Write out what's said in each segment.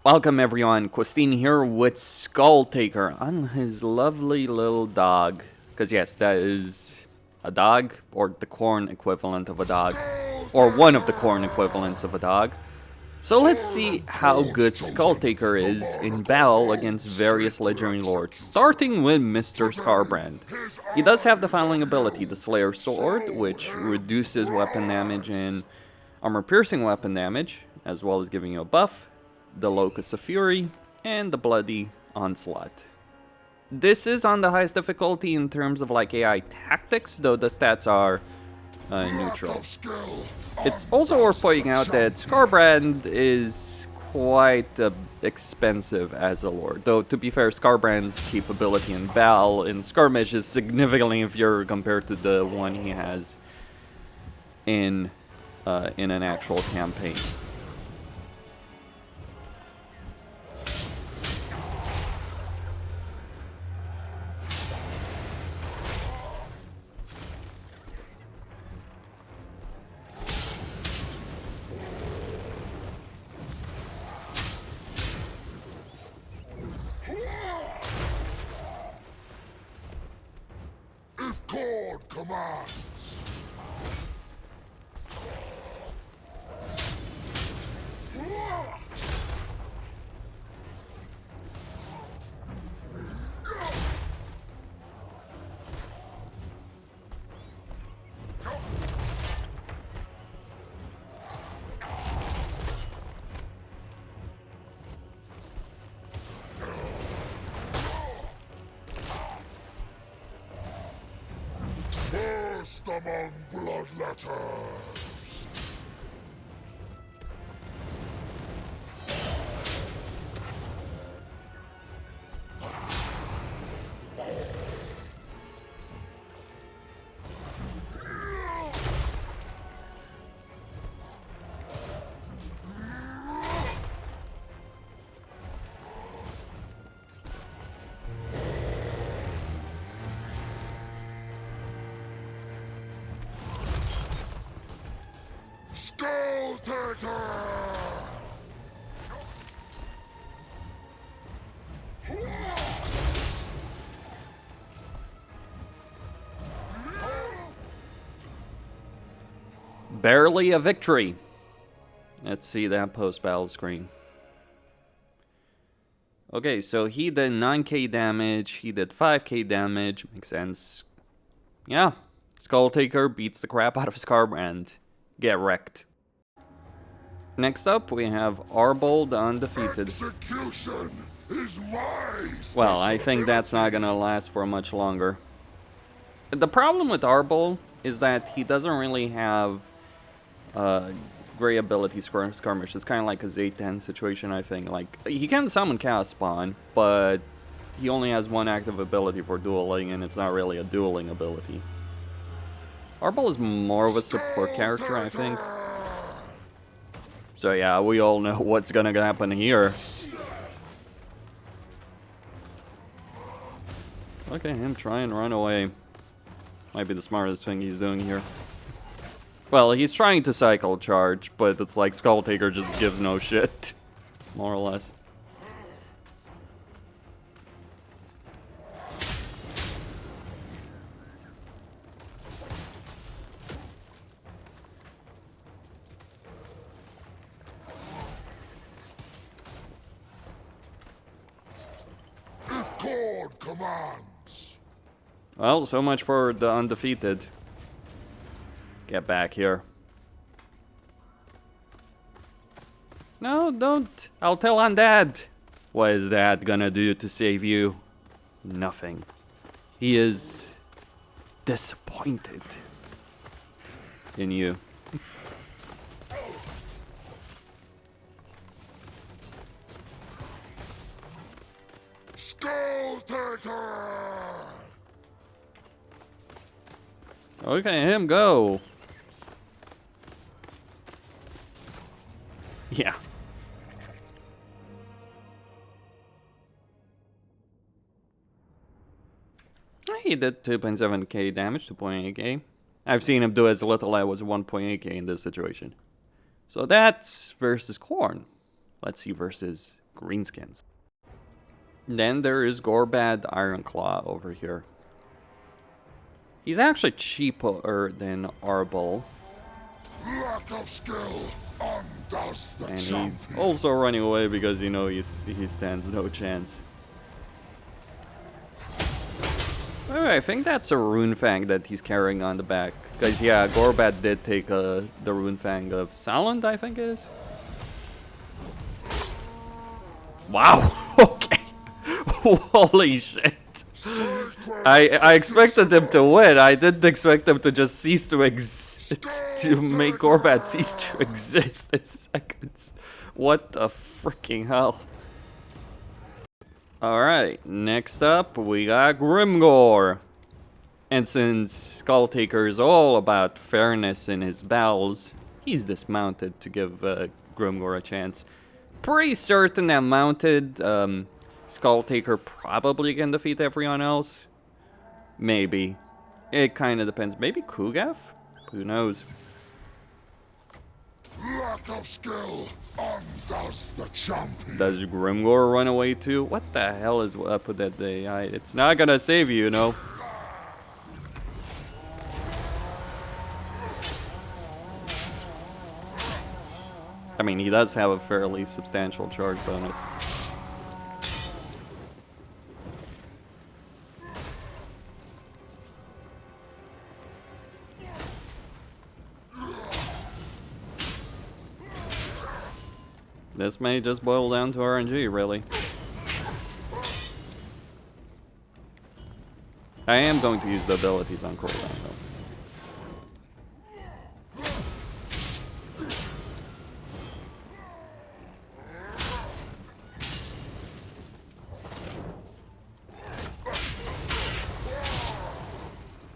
Welcome everyone, Christine here with Skulltaker on his lovely little dog. Because yes, that is a dog, or the corn equivalent of a dog. Or one of the corn equivalents of a dog. So let's see how good Skulltaker is in battle against various legendary lords, starting with Mr. Scarbrand. He does have the following ability, the Slayer Sword, which reduces weapon damage and armor-piercing weapon damage, as well as giving you a buff, the Locust of Fury, and the Bloody Onslaught. This is on the highest difficulty in terms of like AI tactics, though the stats are neutral. It's also worth pointing out that Scarbrand is quite expensive as a lord, though to be fair, Scarbrand's capability in battle in skirmish is significantly inferior compared to the one he has in an actual campaign. Commands. Among bloodletters. Skulltaker! Barely a victory. Let's see that post-battle screen. Okay, so he did 9k damage, he did 5k damage, makes sense. Yeah, Skulltaker beats the crap out of Scarbrand. Get wrecked. Next up, we have Arbol the Undefeated. Execution is my Well, I think that's not gonna last for much longer. The problem with Arbol is that he doesn't really have great ability skirmish. It's kind of like a Z10 situation, I think. Like, he can summon Chaos Spawn, but he only has one active ability for dueling, and it's not really a dueling ability. Arbol is more of a support character, I think. So yeah, we all know what's gonna happen here. Look at him try and run away. Might be the smartest thing he's doing here. Well, he's trying to cycle charge, but it's like Skulltaker just gives no shit. More or less. Commands. Well, so much for the undefeated. Get back here. No, don't. I'll tell Undead. What is that gonna do to save you? Nothing. He is disappointed in you. Skulltaker! Okay, him go. Yeah. He did 2.7k damage, 2.8k. I've seen him do as little as 1.8k in this situation. So that's versus Corn. Let's see versus greenskins. Then there is Gorbad Ironclaw over here. He's actually cheaper than Arbol. Lack of skill undoes the And champion. he's also running away because, you know, he stands no chance. Alright, I think that's a Rune Fang that he's carrying on the back. Because, yeah, Gorbad did take the Rune Fang of Saland, I think it is. Wow! Okay! Holy shit! I expected them to win. I didn't expect them to just cease to exist. To make Gorbad cease to exist in seconds. What the freaking hell? Alright, next up we got Grimgor. And since Skulltaker is all about fairness in his battles, he's dismounted to give Grimgor a chance. Pretty certain that mounted, Skulltaker probably can defeat everyone else. Maybe. It kind of depends. Maybe Kugaf? Who knows? Lack of skill undoes the champion. Does Grimgor run away too? What the hell is up with that AI? It's not gonna save you, you know. I mean, he does have a fairly substantial charge bonus. This may just boil down to RNG, really. I am going to use the abilities on cooldown, though.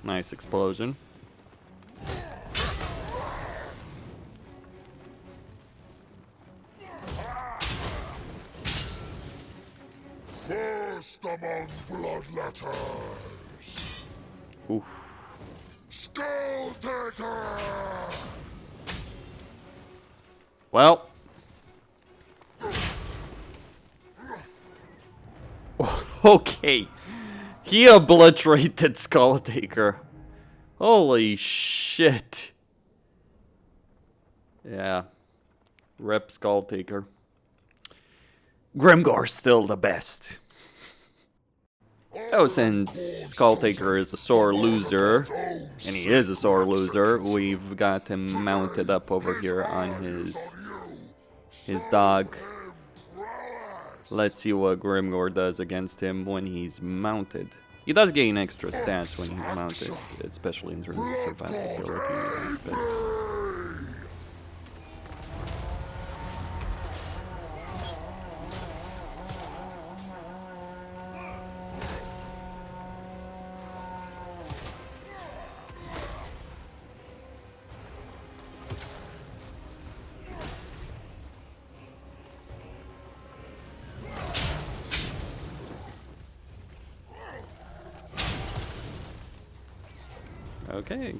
Nice explosion. First among bloodletters. Oof. Skulltaker. Well. Okay. He obliterated Skulltaker. Holy shit. Yeah. Rep Skulltaker. Grimgor's still the best. Oh, since Skulltaker is a sore loser, and he is a sore loser, we've got him mounted up over here on his dog. Let's see what Grimgor does against him when he's mounted. He does gain extra stats when he's mounted, especially in terms of survivability aspect. Okay.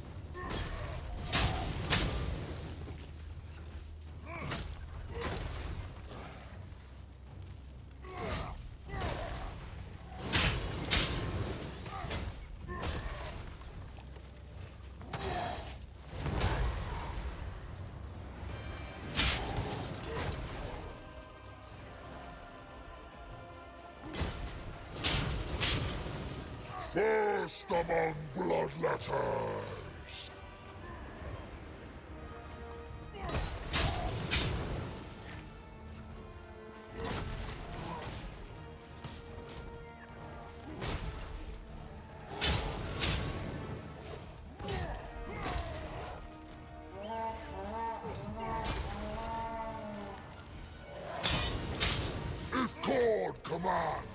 First among bloodletters. If Cord commands.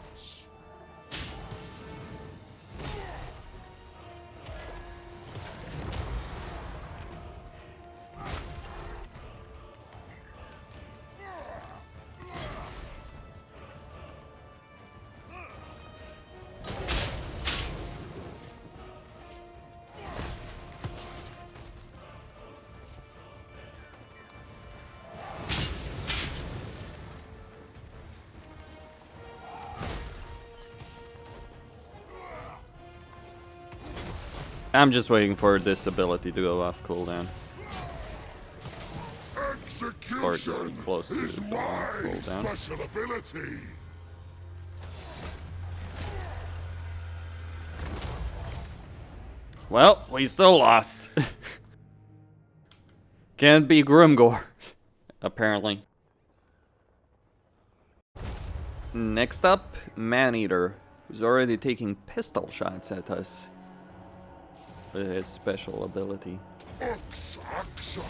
I'm just waiting for this ability to go off cooldown. Or Execution close to is my cooldown. special ability. Well, we still lost. Can't be Grimgor, apparently. Next up, Maneater, who's already taking pistol shots at us with his special ability. Axa,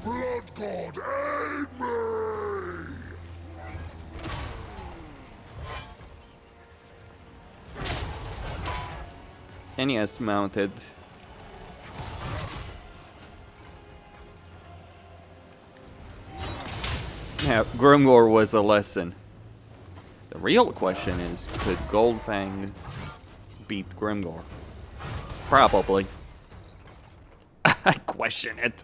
Blood God, aid me! And yes, mounted. Yeah, Grimgor was a lesson. The real question is, could Goldfang beat Grimgor? Probably. I question it.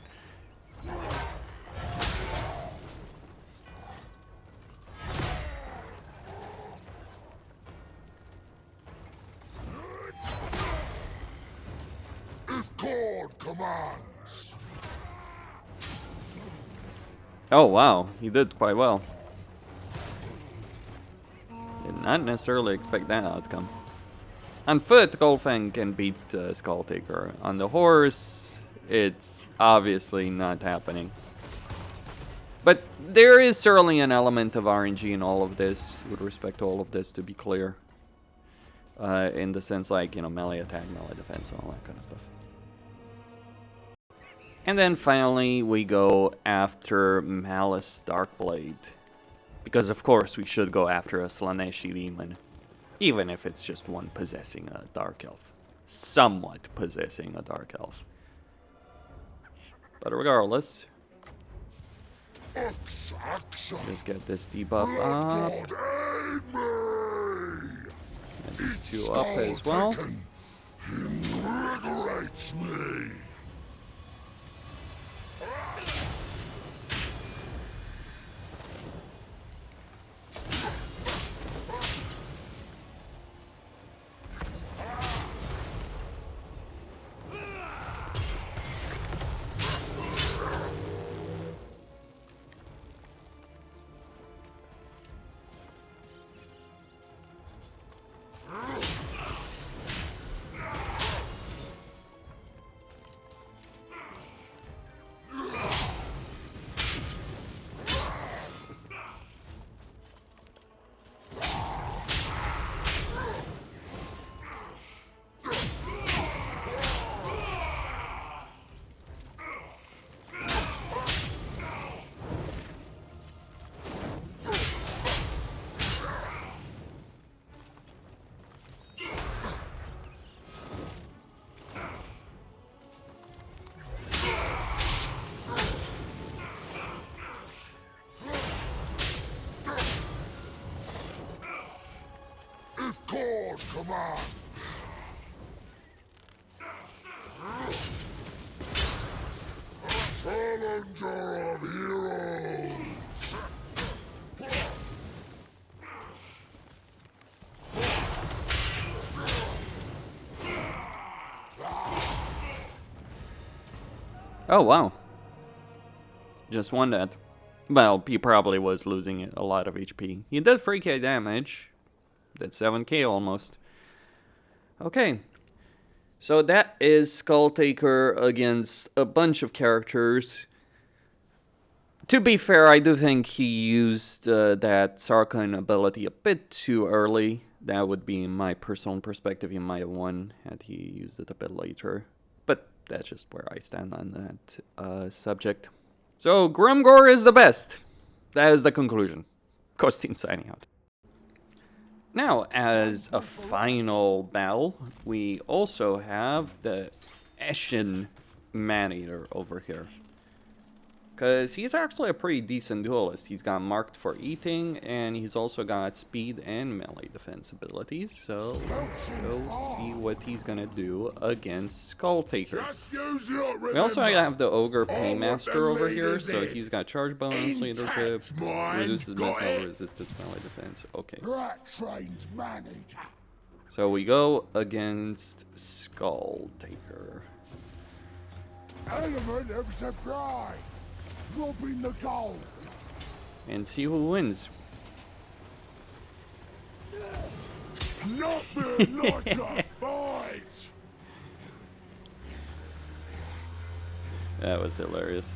If God commands. Oh wow, he did quite well. Did not necessarily expect that outcome. On foot, Goldfang can beat Skulltaker. On the horse, it's obviously not happening. But there is certainly an element of RNG in all of this, with respect to all of this, to be clear. In the sense like, you know, melee attack, melee defense, all that kind of stuff. And then finally, we go after Malus Darkblade. Because of course we should go after a Slaaneshi demon. Even if it's just one possessing a Dark Elf. Somewhat possessing a Dark Elf. But regardless, just get this debuff up. And these two up as well. Invigorates me. God command. Challenger of heroes. Oh wow. Just won that. Well, he probably was losing a lot of HP. He did 3k damage. Did 7k almost. Okay. So that is Skulltaker against a bunch of characters. To be fair, I do think he used that Sarkhan ability a bit too early. That would be my personal perspective. He might have won had he used it a bit later. But that's just where I stand on that subject. So, Grimgor is the best. That is the conclusion. Costin signing out. Now, as a final battle, we also have the Eshin Maneater over here. Because he's actually a pretty decent duelist. He's got marked for eating, and he's also got speed and melee defense abilities. So let's go see what he's gonna do against Skulltaker. We also have the Ogre Paymaster over here, so he's got charge bonus, leadership, reduces missile resistance, melee defense. Okay. So we go against Skulltaker. Element of surprise. Robbing the gold. And see who wins. Nothing like a fight. That was hilarious.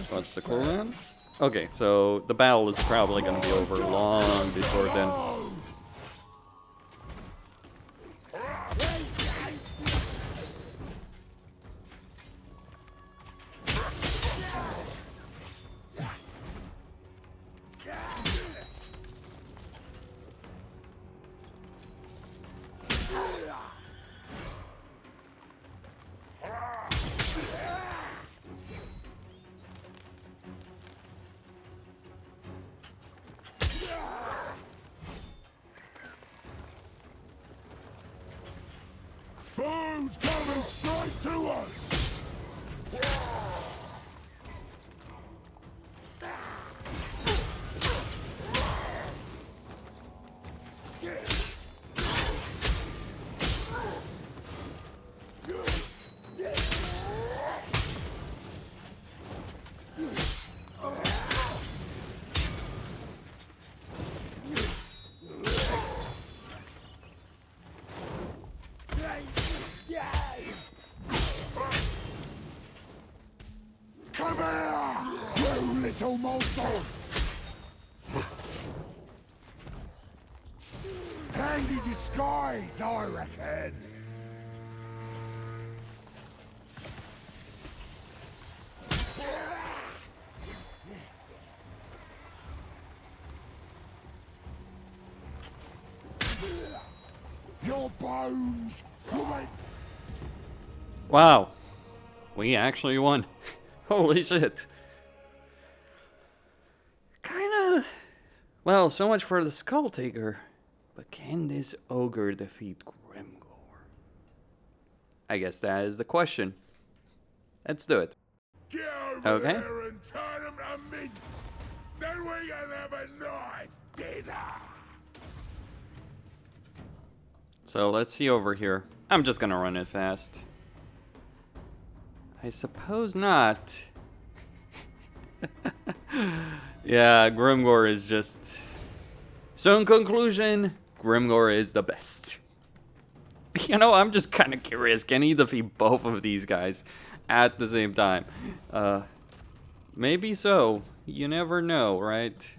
What's the cooldown? Okay, so the battle is probably going to be over long before then. Food's coming straight to us! Come here, you little morsel! Handy disguise, I reckon. Your bones will make... Wow. We actually won. Holy shit. Kinda... Well, so much for the Skulltaker. But can this Ogre defeat Grimgor? I guess that is the question. Let's do it. Get over Okay. there and turn them to mince. Then we can have a nice dinner. So let's see over here. I'm just gonna run it fast. I suppose not. Yeah, Grimgor is just... So in conclusion, Grimgor is the best. You know, I'm just kind of curious. Can he defeat both of these guys at the same time? Maybe so. You never know, right?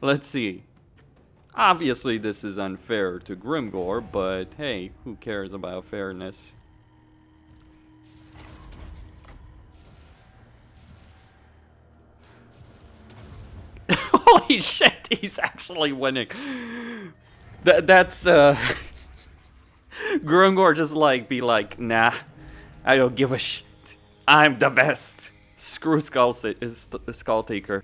Let's see. Obviously, this is unfair to Grimgor, but hey, who cares about fairness? Holy shit, he's actually winning. That's Grimgor just like be like, nah, I don't give a shit. I'm the best. Screw Skulltaker.